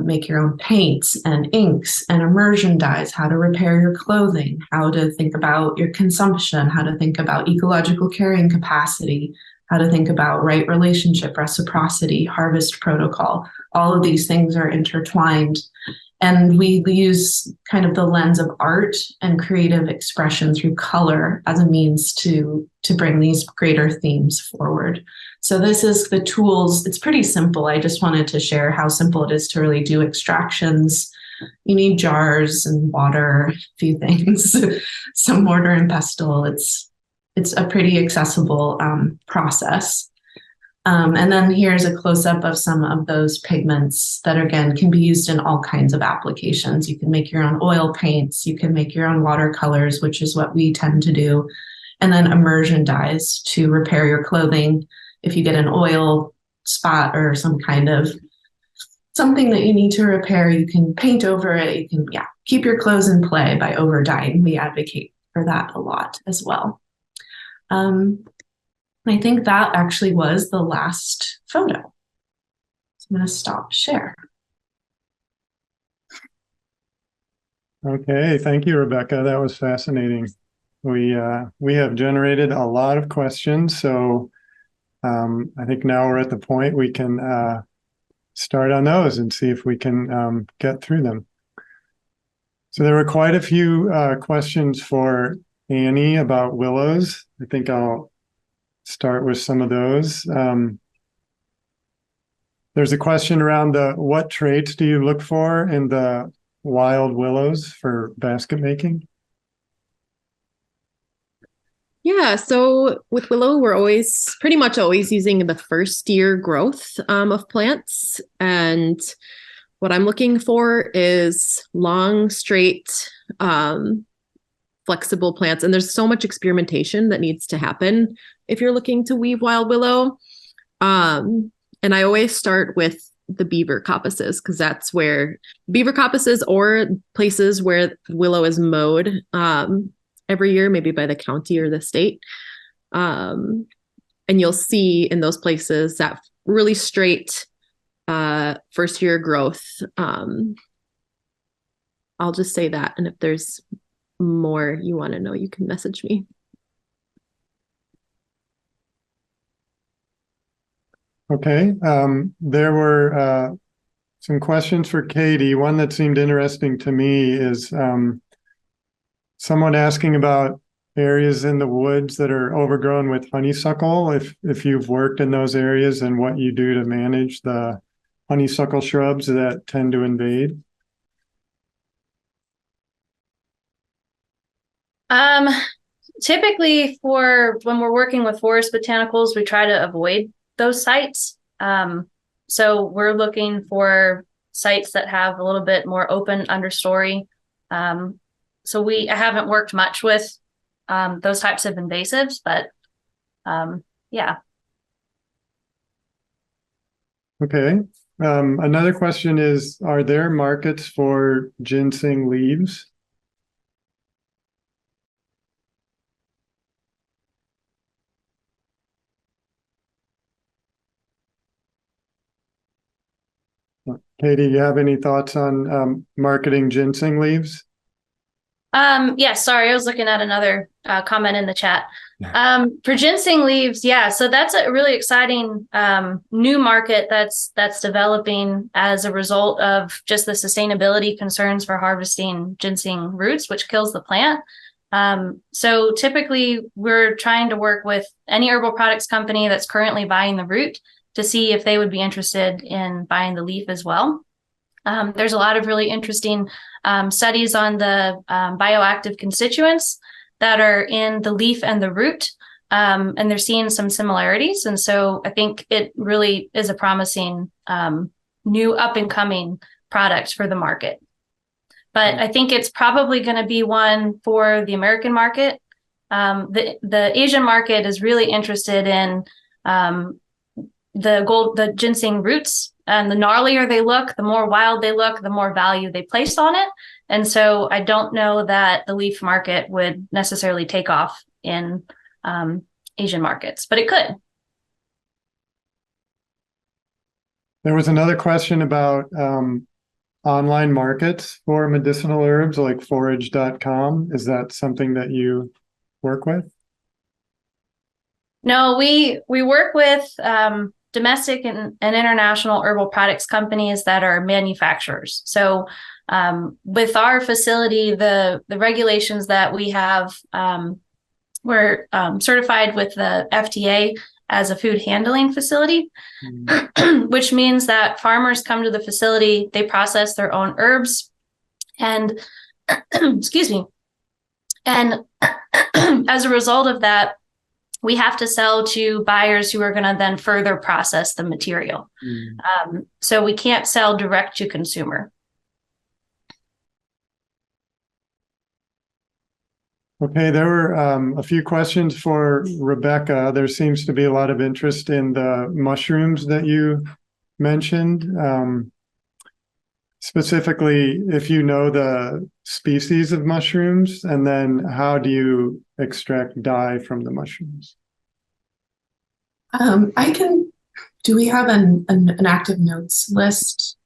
make your own paints and inks and immersion dyes, how to repair your clothing, how to think about your consumption, how to think about ecological carrying capacity, how to think about right relationship, reciprocity, harvest protocol. All of these things are intertwined. And we use kind of the lens of art and creative expression through color as a means to bring these greater themes forward. So this is the tools. It's pretty simple. I just wanted to share how simple it is to really do extractions. You need jars and water, a few things, some mortar and pestle. It's a pretty accessible process. And then here's a close-up of some of those pigments that, again, can be used in all kinds of applications. You can make your own oil paints. You can make your own watercolors, which is what we tend to do. And then immersion dyes to repair your clothing. If you get an oil spot or some kind of something that you need to repair, you can paint over it. You can keep your clothes in play by over dyeing. We advocate for that a lot as well. I think that actually was the last photo. So I'm going to stop share. Okay, thank you, Rebecca. That was fascinating. We have generated a lot of questions, so I think now we're at the point we can start on those and see if we can get through them. So there were quite a few questions for Anni about willows. I think I'll start with some of those. There's a question around what traits do you look for in the wild willows for basket making? Yeah, so with willow, we're pretty much always using the first year growth of plants. And what I'm looking for is long, straight, flexible plants. And there's so much experimentation that needs to happen if you're looking to weave wild willow. And I always start with the beaver coppices, because that's where beaver coppices or places where willow is mowed every year, maybe by the county or the state. And you'll see in those places that really straight first year growth. I'll just say that. And if there's more you want to know, you can message me. Okay. There were some questions for Katie. One that seemed interesting to me is someone asking about areas in the woods that are overgrown with honeysuckle, if you've worked in those areas and what you do to manage the honeysuckle shrubs that tend to invade. Typically for when we're working with forest botanicals, we try to avoid those sites. So we're looking for sites that have a little bit more open understory. So I haven't worked much with those types of invasives, but yeah. Okay. Another question is, are there markets for ginseng leaves? Katie, you have any thoughts on marketing ginseng leaves? Yeah, sorry, I was looking at another comment in the chat. For ginseng leaves, yeah, so that's a really exciting new market that's developing as a result of just the sustainability concerns for harvesting ginseng roots, which kills the plant. So typically we're trying to work with any herbal products company that's currently buying the root to see if they would be interested in buying the leaf as well. There's a lot of really interesting studies on the bioactive constituents that are in the leaf and the root and they're seeing some similarities. And so I think it really is a promising new up and coming product for the market. But I think it's probably going to be one for the American market. The Asian market is really interested in the ginseng roots, and the gnarlier they look, the more wild they look, the more value they place on it. And so I don't know that the leaf market would necessarily take off in Asian markets, but it could. There was another question about online markets for medicinal herbs like forage.com. Is that something that you work with? No, we work with domestic and international herbal products companies that are manufacturers. So with our facility, the regulations that we have, we're certified with the FDA as a food handling facility, which means that farmers come to the facility, they process their own herbs, and excuse me. And as a result of that, we have to sell to buyers who are going to then further process the material. So we can't sell direct to consumer. Okay, there were a few questions for Rebecca. There seems to be a lot of interest in the mushrooms that you mentioned. Specifically, if you know the species of mushrooms, and then how do you extract dye from the mushrooms? Do we have an active notes list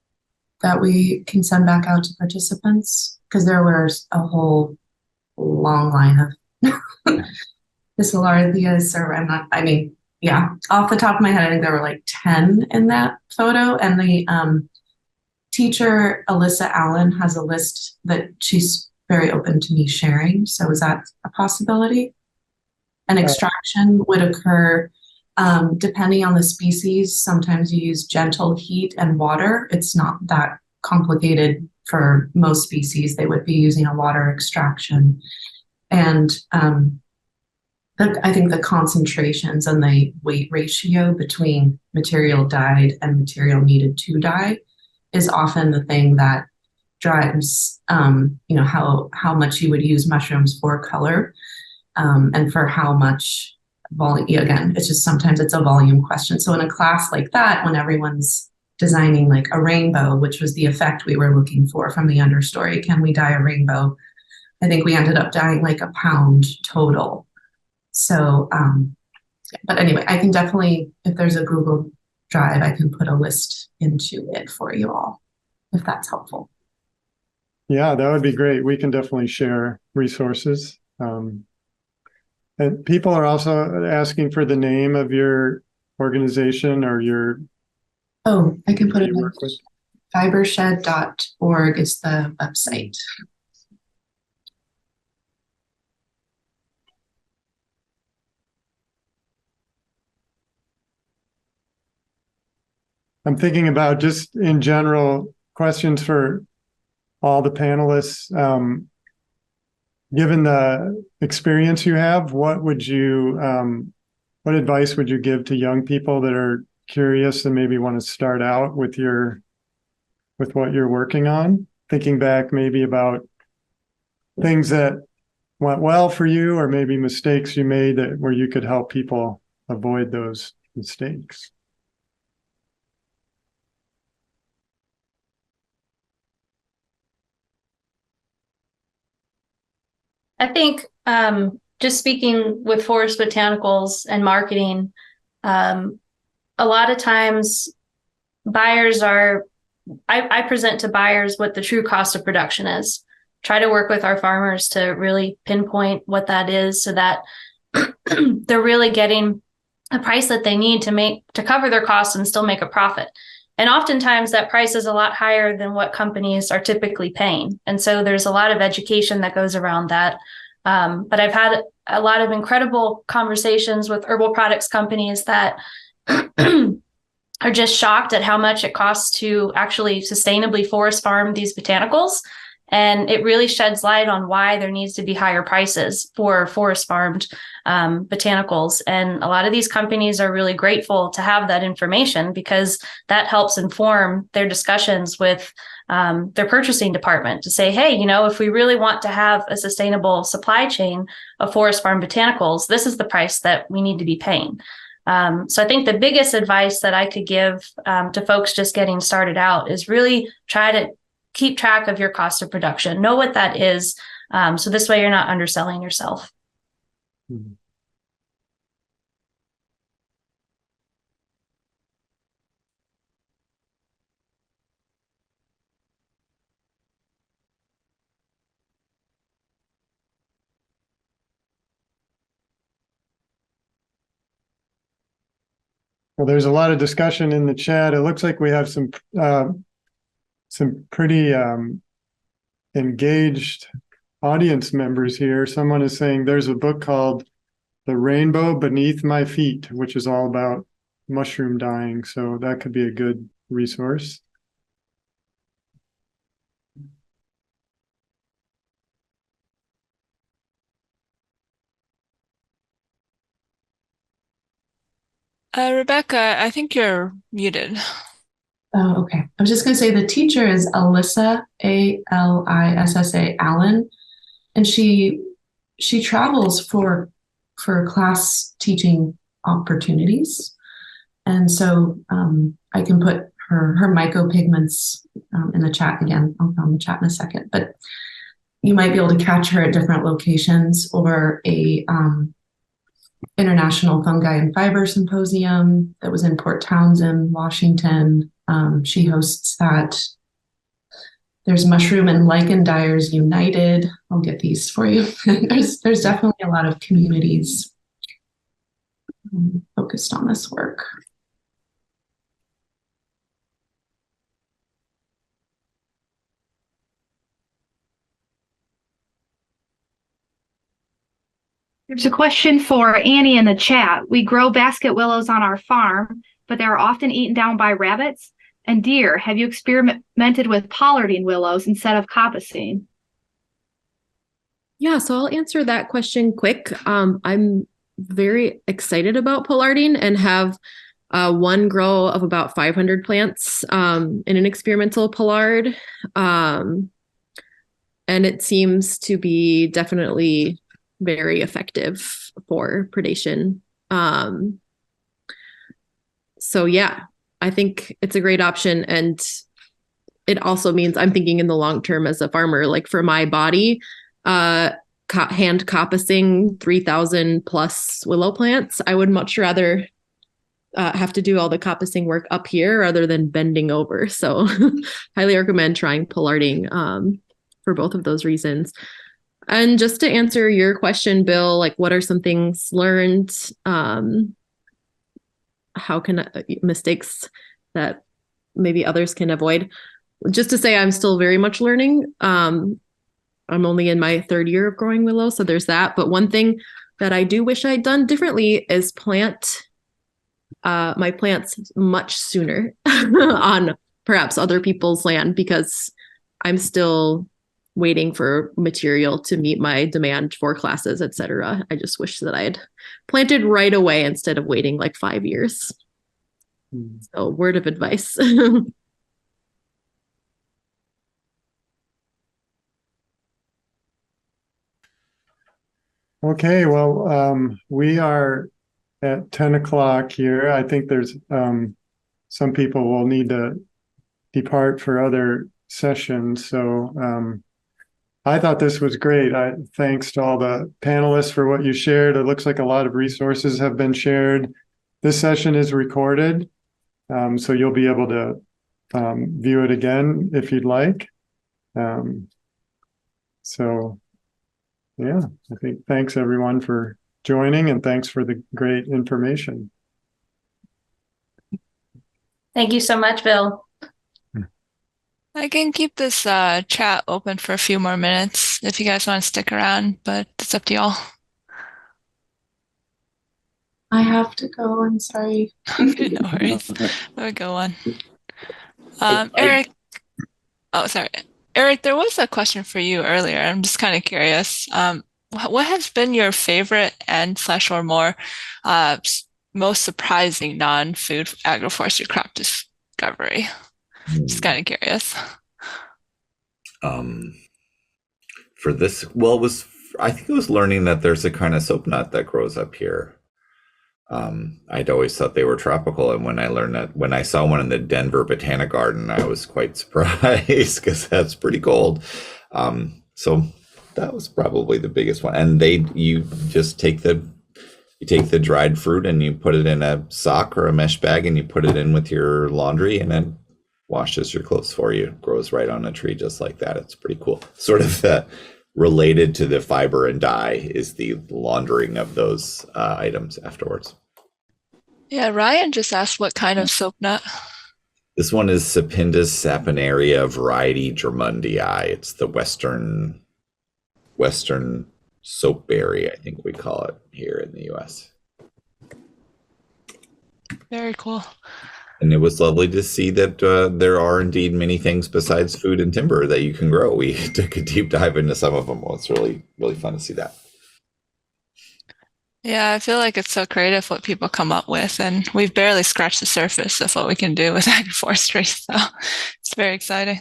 that we can send back out to participants? Because there was a whole long line of Dyslarthias, or off the top of my head, I think there were like 10 in that photo. And the teacher, Alyssa Allen, has a list that she's very open to me sharing. So is that a possibility? An extraction would occur depending on the species. Sometimes you use gentle heat and water. It's not that complicated for most species. They would be using a water extraction. And I think the concentrations and the weight ratio between material dyed and material needed to dye is often the thing that drives how much you would use mushrooms for color, and for how much volume. Again, it's just sometimes it's a volume question. So in a class like that, when everyone's designing like a rainbow, which was the effect we were looking for from the understory, can we dye a rainbow? I think we ended up dyeing like a pound total. So, but anyway, I can definitely, if there's a Google Drive, I can put a list into it for you all, if that's helpful. Yeah, that would be great. We can definitely share resources. And people are also asking for the name of your organization or your... Oh, I can put it in. Fibershed.org is the website. I'm thinking about just in general questions for all the panelists. Given the experience you have, what advice would you give to young people that are curious and maybe want to start out with what you're working on? Thinking back maybe about things that went well for you, or maybe mistakes you made where you could help people avoid those mistakes. I think just speaking with Forest Botanicals and marketing, a lot of times buyers I present to buyers what the true cost of production is. Try to work with our farmers to really pinpoint what that is, so that they're really getting a price that they need to cover their costs and still make a profit. And oftentimes that price is a lot higher than what companies are typically paying. And so there's a lot of education that goes around that. But I've had a lot of incredible conversations with herbal products companies that are just shocked at how much it costs to actually sustainably forest farm these botanicals. And it really sheds light on why there needs to be higher prices for forest farmed botanicals. And a lot of these companies are really grateful to have that information because that helps inform their discussions with their purchasing department to say, hey, if we really want to have a sustainable supply chain of forest farm botanicals, this is the price that we need to be paying. So I think the biggest advice that I could give to folks just getting started out is really try to keep track of your cost of production, know what that is. So this way you're not underselling yourself. Mm-hmm. Well, there's a lot of discussion in the chat. It looks like we have some pretty engaged audience members here. Someone is saying there's a book called The Rainbow Beneath My Feet, which is all about mushroom dyeing. So that could be a good resource. Rebecca, I think you're muted. Oh, okay. I was just going to say the teacher is Alyssa, Alissa Allen, and she travels for class teaching opportunities, and so I can put her mycopigments in the chat again. I'll found the chat in a second, but you might be able to catch her at different locations or a International Fungi and Fiber Symposium that was in Port Townsend, Washington. She hosts that. There's Mushroom and Lichen Dyers United. I'll get these for you. There's definitely a lot of communities focused on this work. There's a question for Annie in the chat. We grow basket willows on our farm, but they are often eaten down by rabbits and deer. Have you experimented with pollarding willows instead of coppicing? Yeah, so I'll answer that question quick. I'm very excited about pollarding and have one grow of about 500 plants in an experimental pollard. And it seems to be definitely very effective for predation. So yeah, I think it's a great option. And it also means I'm thinking in the long term as a farmer, like for my body, hand coppicing 3,000 plus willow plants, I would much rather have to do all the coppicing work up here rather than bending over. So highly recommend trying pollarding for both of those reasons. And just to answer your question, Bill, like what are some things learned? How can mistakes that maybe others can avoid? Just to say, I'm still very much learning. I'm only in my third year of growing willow, so there's that. But one thing that I do wish I'd done differently is plant my plants much sooner on perhaps other people's land, because I'm still waiting for material to meet my demand for classes, etc. I just wish that I had planted right away instead of waiting like 5 years. So word of advice. Okay, well, we are at 10 o'clock here. I think there's some people will need to depart for other sessions. So I thought this was great. Thanks to all the panelists for what you shared. It looks like a lot of resources have been shared. This session is recorded, so you'll be able to view it again if you'd like. So yeah, I think thanks everyone for joining, and thanks for the great information. Thank you so much, Bill. I can keep this chat open for a few more minutes if you guys want to stick around, but it's up to y'all. I have to go. I'm sorry. No worries. We'll go on. Eric. Oh, sorry. Eric, there was a question for you earlier. I'm just kind of curious. What has been your favorite and slash or more most surprising non-food agroforestry crop discovery? Just kind of curious. For this, well, I think it was learning that there's a kind of soap nut that grows up here. I'd always thought they were tropical, and when I saw one in the Denver Botanic Garden, I was quite surprised because that's pretty cold. So that was probably the biggest one. And you just take the dried fruit and you put it in a sock or a mesh bag and you put it in with your laundry, and then washes your clothes for you. It grows right on a tree just like that. It's pretty cool. Sort of related to the fiber and dye is the laundering of those items afterwards. Yeah, Ryan just asked what kind of soap nut. This one is Sapindus saponaria variety Drummondii. It's the western soapberry, I think we call it here in the US. Very cool. And it was lovely to see that there are indeed many things besides food and timber that you can grow. We took a deep dive into some of them. Well, it's really, really fun to see that. Yeah, I feel like it's so creative what people come up with, and we've barely scratched the surface of what we can do with agroforestry. So it's very exciting.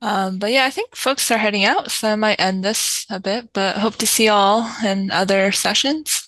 But yeah, I think folks are heading out, so I might end this a bit, but hope to see you all in other sessions.